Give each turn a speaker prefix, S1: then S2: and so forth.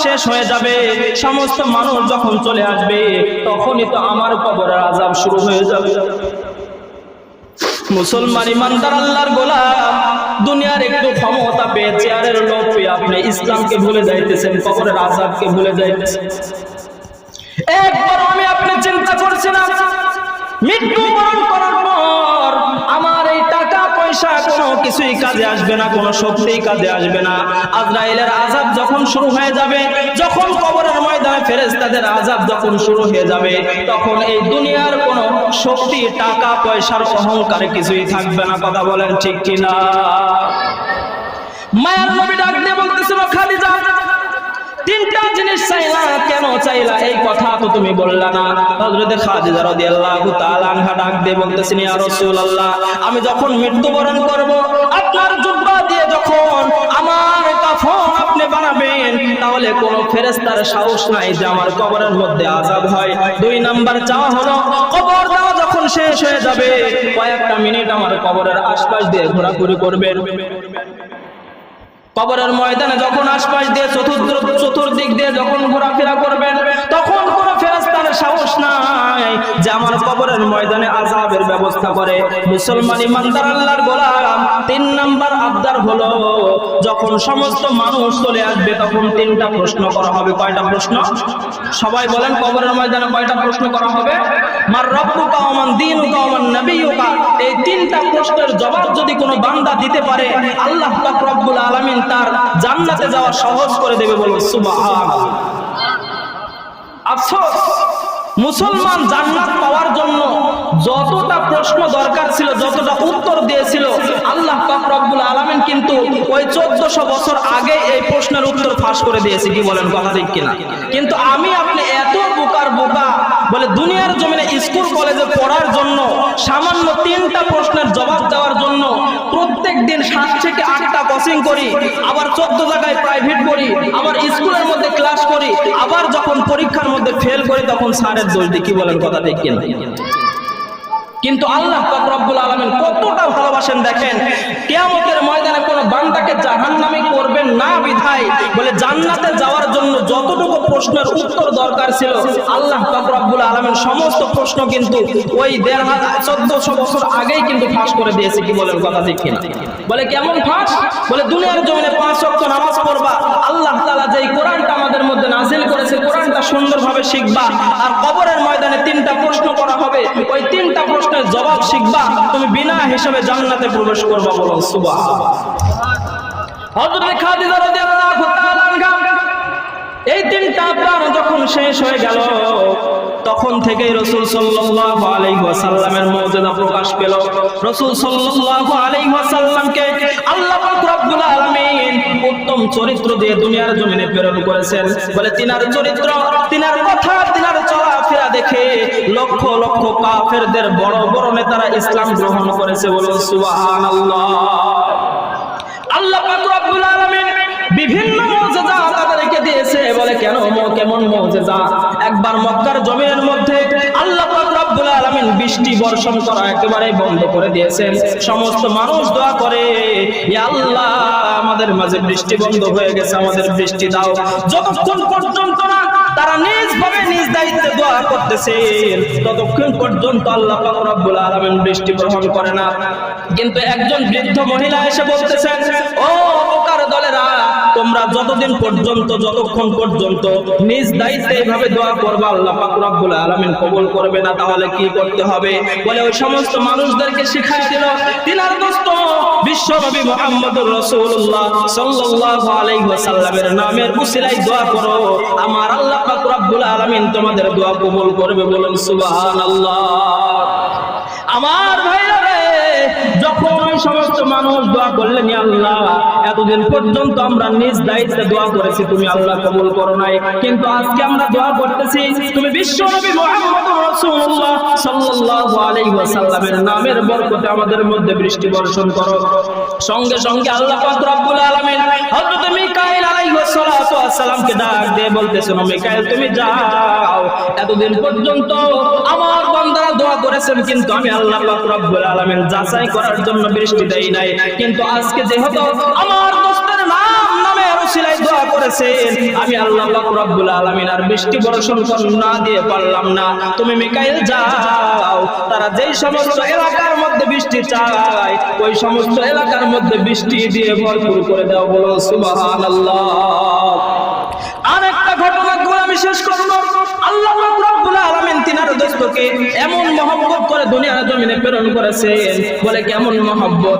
S1: শেষ হয়ে যাবে, সমস্ত মানুষ যখন চলে আসবে, তখনই তো আমার কবরের আযাব শুরু হয়ে যাবে। মুসলমান ইমানদার আল্লাহর গোলাম, দুনিয়ার একটু ক্ষমতা পেয়ে, চেয়ারের লোভ পেয়ে আপনি ইসলামকে ভুলে যাইতেছেন, কবরের আযাবকে ভুলে যাইতেছেন। একবার আমি আপনি চিন্তা করছি না, মৃত্যুবরণ করার পর আমার এই টাকা পয়সা কোনো কিছুই কাজে আসবে না, কোনো শক্তিই কাজে আসবে না। আজরাইলের আযাব যখন শুরু হয়ে যাবে, যখন কবরের ময়দানে ফেরেশতাদের আযাব যখন শুরু হয়ে যাবে, তখন এই দুনিয়ার কোনো শক্তি, টাকা পয়সার অহংকারে কিছুই থাকবে না। কথা বলেন ঠিক কিনা? মায়ার নবী ডাক দিয়ে বলতেছিল, খাদিজা তিনটা জিনিস চাইলা, কেন চাইলা এই কথা তো তুমি বললা না। হযরত খাদিজা রাদিয়াল্লাহু তাআলা আনহা ডাক দিয়ে বলতেছেন, ইয়া রাসূলুল্লাহ, আমি যখন মৃত্যুবরণ করব, আপনার জুব্বা দিয়ে যখন আমার কাফন আপনি বানাবেন, তাহলে কোন ফেরেশতার সাহস নাই যে আমার কবরের মধ্যে আযাব হয়। দুই নাম্বার চাওয়া হলো, কবর দেওয়া যখন শেষ হয়ে যাবে, কয়েকটা মিনিট আমার কবরের আশপাশ দিয়ে ঘোরাঘুরি করবেন। কবরের ময়দানে যখন আশপাশ দিয়ে চতুর্দিক দিয়ে যখন ঘোরাফেরা করবেন, তখন কোনো ফেরেশতার সাহস নাই যে আমার কবরের ময়দানে আযাবের ব্যবস্থা করে। মুসলমান ইমানদার আল্লাহর গোলাম, তিন নাম্বার আবদার হলো, যখন সমস্ত মানুষ চলে আসবে, তখন তিনটা প্রশ্ন করা হবে। কয়টা প্রশ্ন? সবাই বলেন, কবরের ময়দানে কয়টা প্রশ্ন করা হবে? মার রব্বুকা ওয়া মান দীনুকা ওয়া মান নাবিয়্যুকা। এই তিনটা প্রশ্নের জবাব যদি কোনো বান্দা দিতে পারে, আল্লাহ পাক রব্বুল আলামিন তার জান্নাতে যাওয়া সহজ করে দেবে। বলুন সুবহানাল্লাহ। আফসোস, মুসলমান জান্নাত পাওয়ার জন্য যতটা প্রশ্ন দরকার ছিল, যতটা উত্তর দিয়েছিল, আল্লাহ পাক রব্বুল আলামিন কিন্তু ওই 1400 বছর আগে এই প্রশ্নের উত্তর ফাঁস করে দিয়েছে। কি বলেন, কথা ঠিক কিনা? কিন্তু আমি আপনি এত বোকার বোকা, বলে দুনিয়ার জমিনে স্কুল কলেজে পড়ার জন্য সামান্য তিনটা প্রশ্নের জবাব দেওয়ার জন্য প্রত্যেক দিন 7 থেকে 8টা কোচিং করি, আবার 14 জায়গায় প্রাইভেট করি, আবার স্কুলের মধ্যে ক্লাস করি, আবার যখন পরীক্ষার মধ্যে ফেল করি তখন স্যারের দোষ দিই। কি বলেন, কথা ঠিক কিনা? কিন্তু আল্লাহ পাক রব্বুল আলামিন কতটা ভালোবাসেন দেখেন, কিয়ামতের ময়দানে কোনো বান্দাকে জাহান্নামী করবেন না বিধায় বলে জান্নাতে যাওয়ার জন্য যতটুকু প্রশ্নের উত্তর দরকার ছিল, আল্লাহ পাক রব্বুল আলামিন সমস্ত প্রশ্ন কিন্তু ওই 1400 বছর আগেই কিন্তু ফাঁস করে দিয়েছে। কি বলেন, কথা ঠিক কিনা? বলে কেমন ফাঁস? বলে দুনিয়ার জমিনে 5 ওয়াক্ত নামাজ পড়বা, আল্লাহ তাআলা যেই কোরআনটা আমাদের মধ্যে নাযিল করেছে, কোরআনটা সুন্দরভাবে শিখবা, আর কবরের ময়দানে 3টা প্রশ্ন করা হবে, ওই 3টা প্রশ্নের জবাব শিখবা, তুমি বিনা হিসাবে জান্নাতে প্রবেশ করবা। বলুন সুবহানাল্লাহ। হযরত খাদিজা রাদিয়াল্লাহু তাআলা আনহা এই 3টা প্রাণ যখন শেষ হয়ে গেল, তখন থেকে রাসূল সাল্লাল্লাহু আলাইহি ওয়াসাল্লামের মুজিজা প্রকাশ পেল। রাসূল সাল্লাল্লাহু আলাইহি ওয়াসাল্লামকে আল্লাহ পাক রব্বুল আলামিন উত্তম চরিত্র দিয়ে দুনিয়ার জমিনে প্রেরণ করেছেন। বলে তিনার চরিত্র, তিনার কথা, তিনার চলাফেরা দেখে লক্ষ লক্ষ কাফেরদের বড় বড় নেতারা ইসলাম গ্রহণ করেছে। বলুন সুবহানাল্লাহ। আল্লাহ পাক রব্বুল আলামিন বিভিন্ন মুজিজা তাদেরকে দিয়েছে। বলে কেন, কেমন মুজিজা? একবার মক্কার জমিনের মধ্যে আল্লাহ পাক রব্বুল আলামিন বৃষ্টি বর্ষণ করা একেবারে বন্ধ করে দিয়েছেন। সমস্ত মানুষ দোয়া করে, ইয়া আল্লাহ, আমাদের মাঝে বৃষ্টি বন্ধ হয়ে গেছে, আমাদের বৃষ্টি দাও। যতক্ষণ পর্যন্ত না তারা নিজভাবে নিজ দায়িত্বে দোয়া করতেছেন, ততক্ষণ পর্যন্ত আল্লাহ পাক রব্বুল আলামিন বৃষ্টি গ্রহণ করে না। কিন্তু একজন বৃদ্ধ মহিলা এসে বলতেছেন, ও বোকার দলেরা, তোমরা যতদিন পর্যন্ত, যতক্ষণ পর্যন্ত নিজ দায়িত্বে এইভাবে দোয়া করবে, আল্লাহ পাক রব্বুল আলামিন কবুল করবে না। তাহলে কি করতে হবে? বলে ওই সমস্ত মানুষদেরকে শিখায় দিল, তিনার দোস্ত বিশ্ব নবী মুহাম্মদুর রাসূলুল্লাহ সাল্লাল্লাহু আলাইহি ওয়াসাল্লামের নামের উসিলায় দোয়া করো, আমার আল্লাহ পাক রব্বুল আলামিন তোমাদের দোয়া কবুল করবে। বলুন সুবহানাল্লাহ। আমার ভাইরা রে, যখন ওই সমস্ত মানুষ দোয়া করলেন, ইয়া আল্লাহ, এতদিন পর্যন্ত আমরা নিজ দায়িত্বে দোয়া করেছি, তুমি আল্লাহ কবুল করো নাই, কিন্তু আজকে আমরা দোয়া করতেছি, তুমি বিশ্ব নবী মুহাম্মদুর রাসূলুল্লাহ সাল্লাল্লাহু আলাইহি ওয়াসাল্লামের নামের বরকতে আমাদের মধ্যে বৃষ্টি বর্ষণ করো। সঙ্গে সঙ্গে আল্লাহ পাক রব্বুল আলামিন হযরত মিকাইল আলাইহিস সালাতু ওয়াস সালামকে ডাক দিয়ে বলতেছেন, মিকাইল তুমি যাও, এতদিন পর্যন্ত আমার বান্দারা দোয়া করেছেন, কিন্তু আমি আল্লাহ পাক রব্বুল আলামিন যাচাই করার জন্য বৃষ্টি দেই নাই, কিন্তু আজকে যেহেতু আমার দোস্তের নামের উসিলায় দোয়া করেছে, করেছেন, আমি আল্লাহ পাক রব্বুল আলামিন আর বৃষ্টি বর্ষণ না দিয়ে পারলাম না, তুমি মিকাইল যাও, তারা যেই সমস্ত এলাকার মধ্যে বৃষ্টি চায় ওই সমস্ত এলাকার মধ্যে বৃষ্টি দিয়ে ভরপুর করে দাও, বলো সুবহানাল্লাহ। আরেকটা ঘটনা আমি শেষ করব। আল্লাহ পাক রব্বুল আলামিন তিনার দোস্তকে এমন মহব্বত করে দুনিয়ার জমিনে প্রেরণ করেছেন, বলে কেমন মহব্বত,